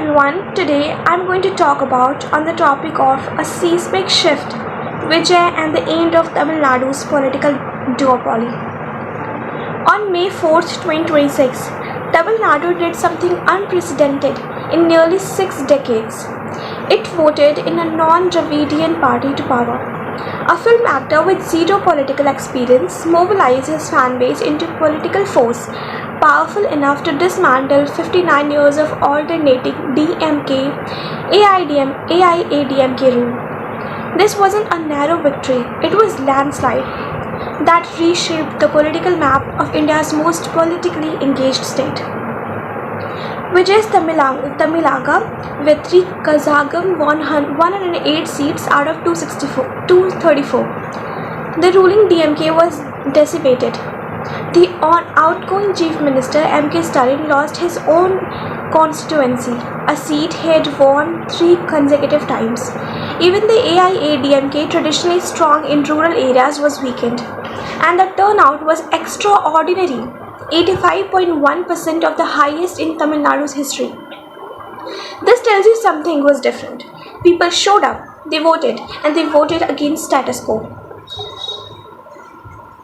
everyone, today I'm going to talk about on the topic of a seismic shift, Vijay and the end of Tamil Nadu's political duopoly. On May 4th, 2026, Tamil Nadu did something unprecedented in nearly 6 decades. It voted in a non-Dravidian party to power. A film actor with zero political experience mobilized his fan base into political force powerful enough to dismantle 59 years of alternating DMK AIADMK rule. This wasn't a narrow victory, it was landslide that reshaped the political map of India's most politically engaged state. Vijay's Tamilaga with 3 Kazagam won 108 seats out of 234. The ruling DMK was decimated. The outgoing Chief Minister M.K. Stalin lost his own constituency, a seat he had won 3 consecutive times. Even the AIADMK, traditionally strong in rural areas, was weakened, and the turnout was extraordinary, 85.1% of the highest in Tamil Nadu's history. This tells you something was different. People showed up, they voted, and they voted against status quo.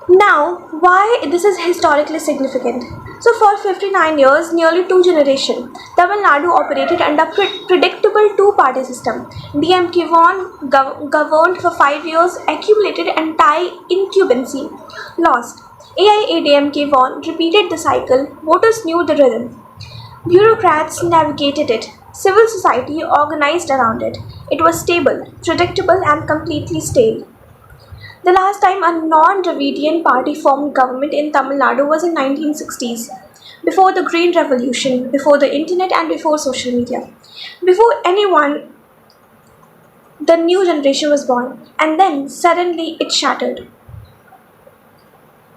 Now, why this is historically significant? So, for 59 years, nearly 2 generations, Tamil Nadu operated under predictable two-party system. DMK governed for 5 years, accumulated entire incumbency, lost. AIADMK won, repeated the cycle, voters knew the rhythm. Bureaucrats navigated it. Civil society organized around it. It was stable, predictable, and completely stale. The last time a non-Dravidian party formed government in Tamil Nadu was in 1960s, before the Green Revolution, before the internet and before social media. Before anyone, the new generation was born, and then suddenly it shattered.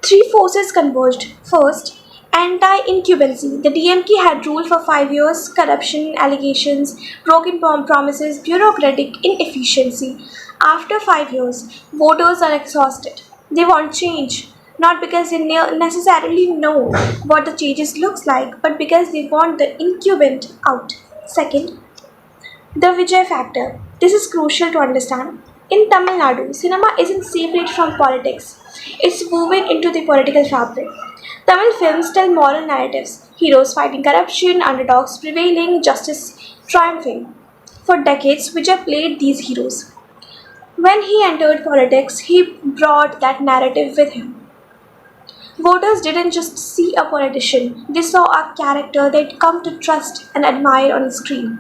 3 forces converged. First, anti-incumbency. The DMK had ruled for 5 years, corruption, allegations, broken promises, bureaucratic inefficiency. After 5 years, voters are exhausted. They want change, not because they necessarily know what the changes looks like, but because they want the incumbent out. Second, the Vijay factor. This is crucial to understand. In Tamil Nadu, cinema isn't separate from politics. It's woven into the political fabric. Tamil films tell moral narratives, heroes fighting corruption, underdogs prevailing, justice triumphing. For decades, Vijay played these heroes. When he entered politics, he brought that narrative with him. Voters didn't just see a politician, they saw a character they'd come to trust and admire on screen.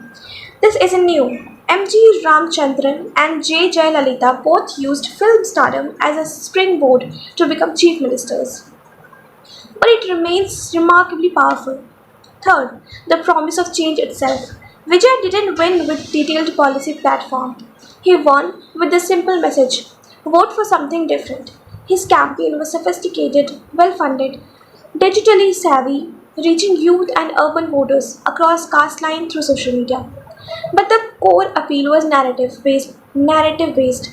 This isn't new. M.G. Ramchandran and J. Jayalalitha both used film stardom as a springboard to become chief ministers. But it remains remarkably powerful. Third, the promise of change itself. Vijay didn't win with detailed policy platform. He won with the simple message, vote for something different. His campaign was sophisticated, well-funded, digitally savvy, reaching youth and urban voters across caste lines through social media. But the core appeal was narrative-based,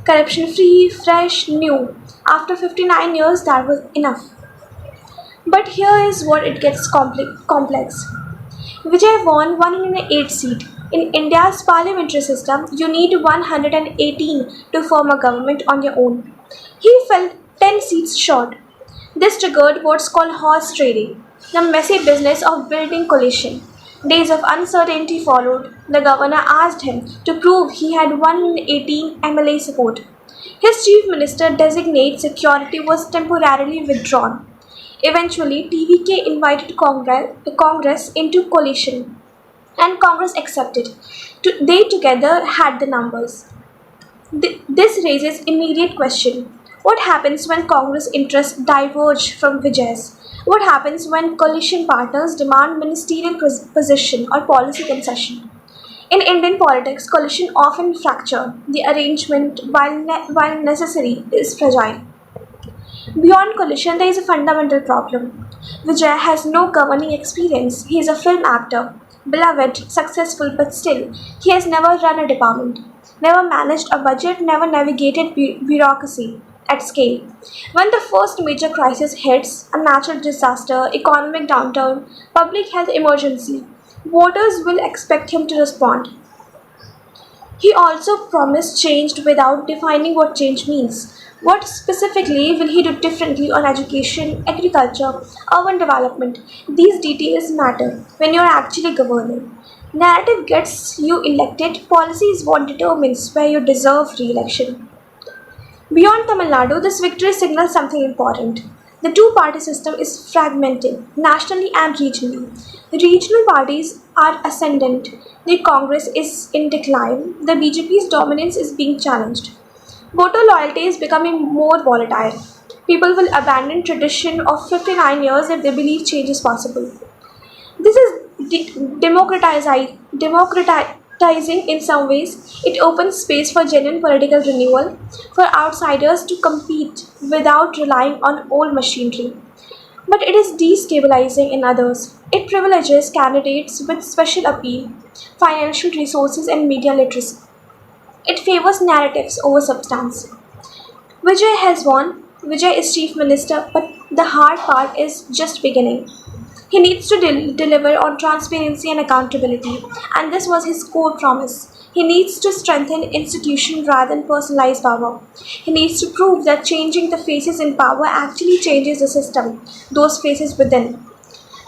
corruption-free, fresh, new. After 59 years, that was enough. But here is what it gets complex. Vijay won 108 seats. In India's parliamentary system, you need 118 to form a government on your own. He fell 10 seats short. This triggered what's called horse trading, the messy business of building coalition. Days of uncertainty followed. The governor asked him to prove he had 118 MLA support. His chief minister designate security was temporarily withdrawn. Eventually, TVK invited Congress into coalition, and Congress accepted. They together had the numbers. This raises immediate question. What happens when Congress interests diverge from Vijay's? What happens when coalition partners demand ministerial position or policy concession? In Indian politics, coalition often fracture. The arrangement, while necessary, is fragile. Beyond coalition, there is a fundamental problem. Vijay has no governing experience. He is a film actor, beloved, successful, but still, he has never run a department, never managed a budget, never navigated bureaucracy at scale. When the first major crisis hits, a natural disaster, economic downturn, public health emergency, Voters will expect him to respond. He also promised change without defining what change means. What specifically will he do differently on education, agriculture, urban development? These details matter when you're actually governing. Narrative gets you elected, policy is what determines where you deserve re election. Beyond Tamil Nadu, this victory signals something important. The two party system is fragmenting, nationally and regionally. Regional parties are ascendant, the Congress is in decline, the BJP's dominance is being challenged. Voter loyalty is becoming more volatile. People will abandon tradition of 59 years if they believe change is possible. This is democratizing in some ways. It opens space for genuine political renewal, for outsiders to compete without relying on old machinery. But it is destabilizing in others. It privileges candidates with special appeal, financial resources, and media literacy. It favors narratives over substance. Vijay has won. Vijay is chief minister, but the hard part is just beginning. He needs to deliver on transparency and accountability, and this was his core promise. He needs to strengthen institutions rather than personalize power. He needs to prove that changing the faces in power actually changes the system, those faces within.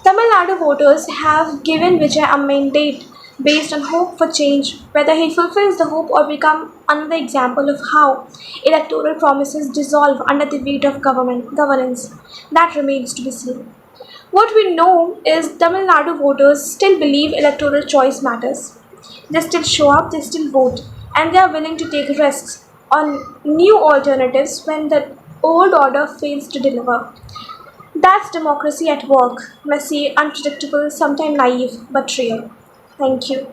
Tamil Nadu voters have given Vijay a mandate based on hope for change. Whether he fulfills the hope or become another example of how electoral promises dissolve under the weight of governance, that remains to be seen. What we know is Tamil Nadu voters still believe electoral choice matters. They still show up, they still vote, and they are willing to take risks on new alternatives when the old order fails to deliver. That's democracy at work, messy, unpredictable, sometimes naive, but real. Thank you.